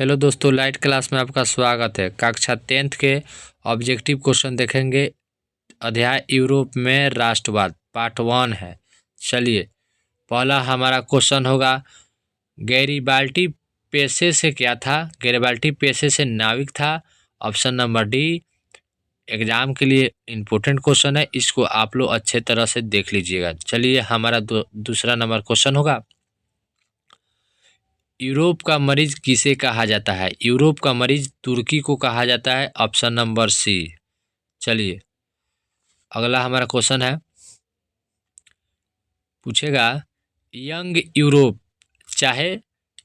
Hello दोस्तों, light class में आपका स्वागत है। कक्षा 10th के ऑब्जेक्टिव क्वेश्चन देखेंगे। अध्याय यूरोप में राष्ट्रवाद पार्ट 1 है। चलिए, पहला हमारा क्वेश्चन होगा, गैरिबाल्डी पेशे से क्या था? गैरिबाल्डी पेशे से नाविक था। Option number D. एग्जाम के लिए इम्पोर्टेंट क्वेश्चन है, इसको आप लोग अच्छे तरह से देख लीजिएगा। चलिए, हमारा दूसरा नंबर क्वेश्चन होगा, यूरोप का मरीज किसे कहा जाता है? यूरोप का मरीज तुर्की को कहा जाता है। Option number C. चलिए, अगला हमारा क्वेश्चन है, पूछेगा, यंग यूरोप चाहे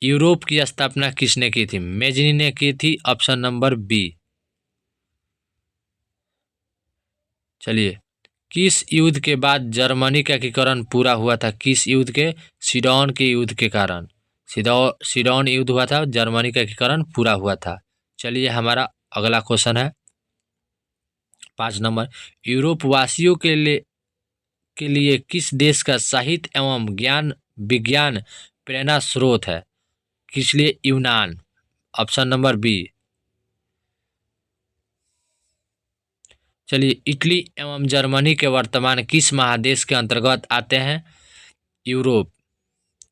यूरोप की स्थापना किसने की थी? मेजनी ने की थी। Option number B. चलिए, किस युद्ध के बाद जर्मनी का एकीकरण पूरा हुआ था? किस युद्ध के? सीडौन के युद्ध के कारण सीडौन युद्ध हुआ था, जर्मनी का एकीकरण पूरा हुआ था। चलिए, हमारा अगला क्वेश्चन है 5 नंबर, यूरोप वासियों के लिए किस देश का साहित्य एवं ज्ञान विज्ञान प्रेरणा स्रोत है? किस लिए? यूनान। Option number B. चलिए, इटली एवं जर्मनी के वर्तमान किस महादेश के अंतर्गत आते हैं?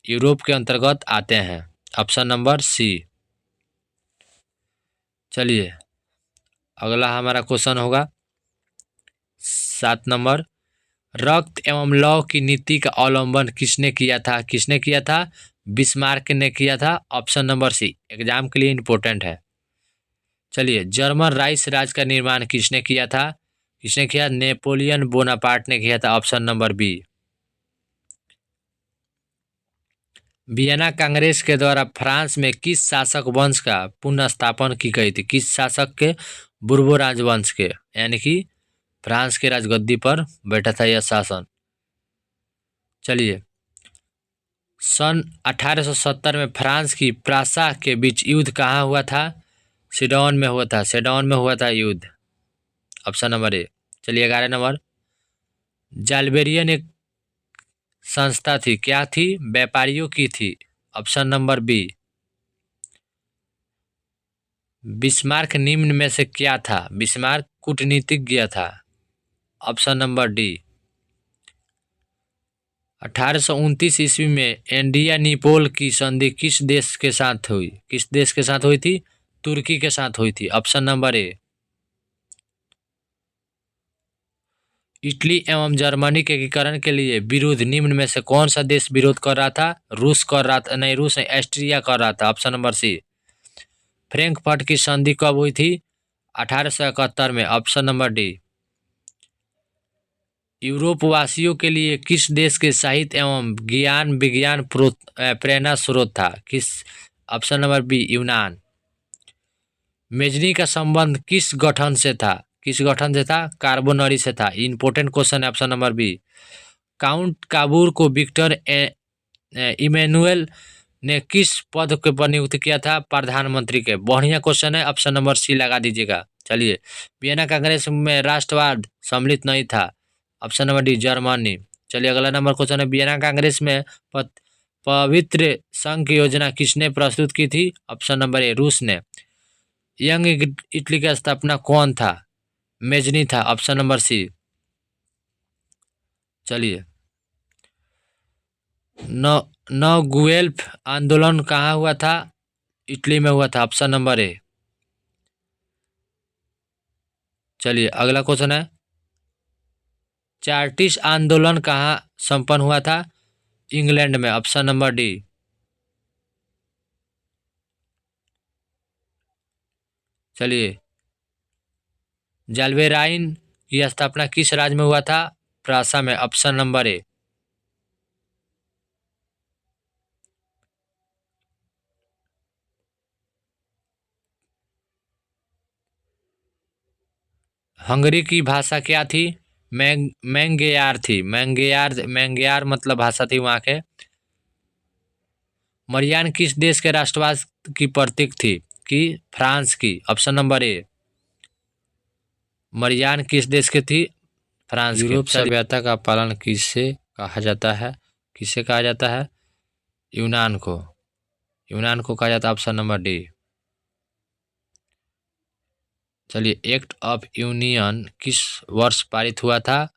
यूरोप के अंतर्गत आते हैं। Option number C. चलिए, अगला हमारा क्वेश्चन होगा 7 नंबर, रक्त एवं लौ की नीति का अवलंबन किसने किया था? किसने किया था? बिस्मार्क ने किया था। ऑप्शन नंबर सी। एग्जाम के लिए इंपॉर्टेंट है। चलिए, जर्मन राइस राज्य का निर्माण किसने किया था? किसने किया? नेपोलियन बोनापार्ट ने किया था। Option number B. Vienna Congress के द्वारा फ्रांस में किस शासक वंश का पुनर्स्थापन की गई थी? किस शासक के? बुर्बो राजवंश के, यानी कि फ्रांस के राजगद्दी पर बैठा था यह शासन। चलिए, सन 1870 में फ्रांस की प्रासा के बीच युद्ध कहाँ हुआ था? सीडौन में हुआ था। सीडौन में हुआ था युद्ध। ऑप्शन नंबर ए। चलिए, 11 नंबर, जाल्बेरियन एक संस्था थी, क्या थी? व्यापारियों की थी। Option number B. बिस्मार्क निम्न में से क्या था? बिस्मार्क कूटनीतिज्ञ था। Option number D. 1829 ईस्वी में एंडियानीपोल की संधि किस देश के साथ हुई? किस देश के साथ हुई थी? तुर्की के साथ हुई थी। ऑप्शन नंबर ए। इटली एवं जर्मनी के एकीकरण के लिए विरोध निम्न में से कौन सा देश विरोध कर रहा था? रूस कर रहा था। नहीं, रूस नहीं, ऑस्ट्रिया कर रहा था। ऑप्शन नंबर सी। फ्रैंकफर्ट की संधि कब हुई थी? 1871 में। Option number D. यूरोप वासियों के लिए किस देश के साहित्य एवं ज्ञान विज्ञान प्रेरणा स्रोत था? किस? Option number B. यूनान। मेजनी का संबंध किस गठन से था? किस गठन से था? कार्बोनरी से था। इंपॉर्टेंट क्वेश्चन है। Option number B. Count Cavour को विक्टर इमैनुअल ने किस पद के पर नियुक्त किया था? प्रधानमंत्री के। बढ़िया क्वेश्चन है। ऑप्शन नंबर सी लगा दीजिएगा। चलिए, वियना कांग्रेस में राष्ट्रवाद सम्मिलित नहीं था। Option number D, Germany. चलिए, अगला नंबर क्वेश्चन है, वियना कांग्रेस में पवित्र संघ की योजना किसने प्रस्तुत की थी? ऑप्शन नंबर ए, रूस ने। यंग इटली का स्थापना कौन था? मेजनी था। Option number C. चलिए, न गुएल्फ आंदोलन कहाँ हुआ था? इटली में हुआ था। ऑप्शन नंबर ए। चलिए, अगला क्वेश्चन है, चार्टिस्ट आंदोलन कहाँ संपन्न हुआ था? इंग्लैंड में। Option number D. चलिए, जाल्बेराइन की स्थापना किस राज्य में हुआ था? प्रासा में। ऑप्शन नंबर ए। हंगरी की भाषा क्या थी? मैंगेयार थी। मैंगेयार मतलब भाषा थी वहाँ के। मरियान किस देश के राष्ट्रवाद की प्रतीक थी? कि फ्रांस की। ऑप्शन नंबर ए। मरियान किस देश की थी? फ्रांस की। यूरोप सभ्यता का पालन किसे कहा जाता है? किसे कहा जाता है? यूनान को। यूनान को कहा जाता है। Option number D. चलिए, एक्ट ऑफ यूनियन किस वर्ष पारित हुआ था?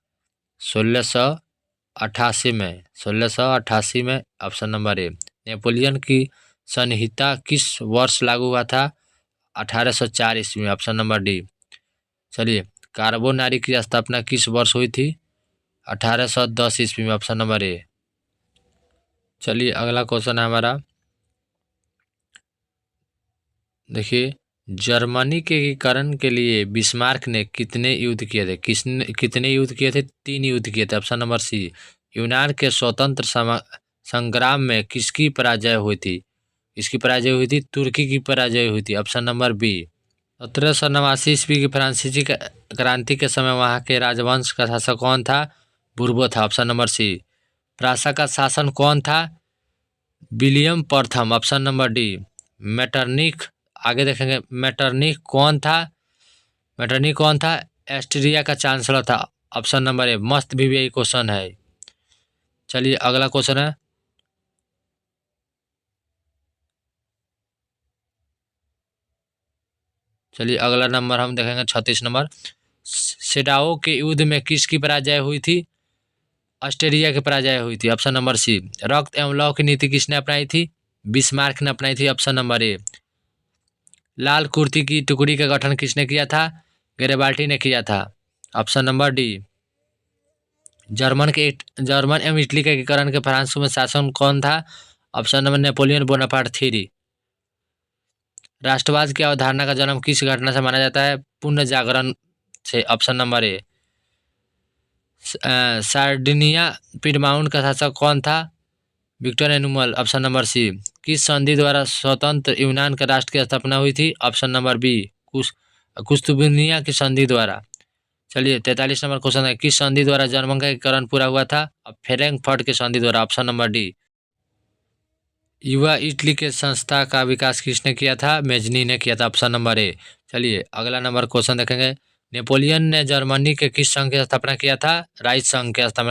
1688 में। 1688 में, ऑप्शन नंबर ए। नेपोलियन की संहिता किस वर्ष लागू हुआ था? 1804 ईस्वी में, ऑप्शन नंबर डी। चलिए, कार्बोनारी की स्थापना किस वर्ष हुई थी? 1810 ईस्वी में, ऑप्शन नंबर ए। चलिए, अगला क्वेश्चन है हमारा, देखिए, जर्मनी के एकीकरण के लिए बिस्मार्क ने कितने युद्ध किए थे? कितने युद्ध किए थे? 3 युद्ध किए थे, ऑप्शन नंबर सी। यूनान के स्वतंत्र संग्राम में किसकी पराजय हुई थी? इसकी पराजय हुई थी, तुर्की की पराजय हुई थी, ऑप्शन नंबर बी। 1789 ईस्वी की फ्रांसीसी क्रांति के समय वहां के राजवंश का शासक कौन था? बुर्बो था, ऑप्शन नंबर सी। प्रासा का शासन कौन था? विलियम प्रथम, ऑप्शन नंबर डी। मेटरनिख, आगे देखेंगे, मेटरनिख कौन था? मेटरनिख कौन था? एस्ट्रिया का चांसलर था, ऑप्शन नंबर ए। मस्त भी यही क्वेश्चन है। चलिए, अगला क्वेश्चन है, चलिए अगला नंबर हम देखेंगे 36 नंबर। सेडाओ के युद्ध में किसकी पराजय हुई थी? ऑस्ट्रिया की पराजय हुई थी, ऑप्शन नंबर सी। रक्त एवं लौ की नीति किसने अपनाई थी? बिस्मार्क ने अपनाई थी, ऑप्शन नंबर ए। लाल कुर्ती की टुकड़ी का गठन किसने किया था? गैरिबाल्डी ने किया था, ऑप्शन नंबर डी। जर्मन एवं इटली के एकीकरण के फ्रांस में शासन कौन था? Option number Napoleon Bonaparte three. राष्ट्रवाद की अवधारणा का जन्म किस घटना से माना जाता है? पुण्य जागरण से, option number A. Sardinia Piedmont का शासक कौन था? Victor Emmanuel, option number C. किस संधि द्वारा स्वतंत्र यूनान के राष्ट्र की स्थापना हुई थी? ऑप्शन नंबर बी, कुस्तुबिनिया की संधि द्वारा। चलिए, 43 नंबर क्वेश्चन है, किस संधि द्वारा जर्मन का एकीकरण पूरा हुआ था? फ्रैंकफर्ट की संधि द्वारा, ऑप्शन नंबर डी। युवा इटली के संस्था का विकास किसने किया था? मेजनी ने किया था, ऑप्शन नंबर ए। चलिए, अगला नंबर क्वेश्चन देखेंगे, नेपोलियन ने जर्मनी के किस संघ की स्थापना किया था? राइट संघ की स्थापना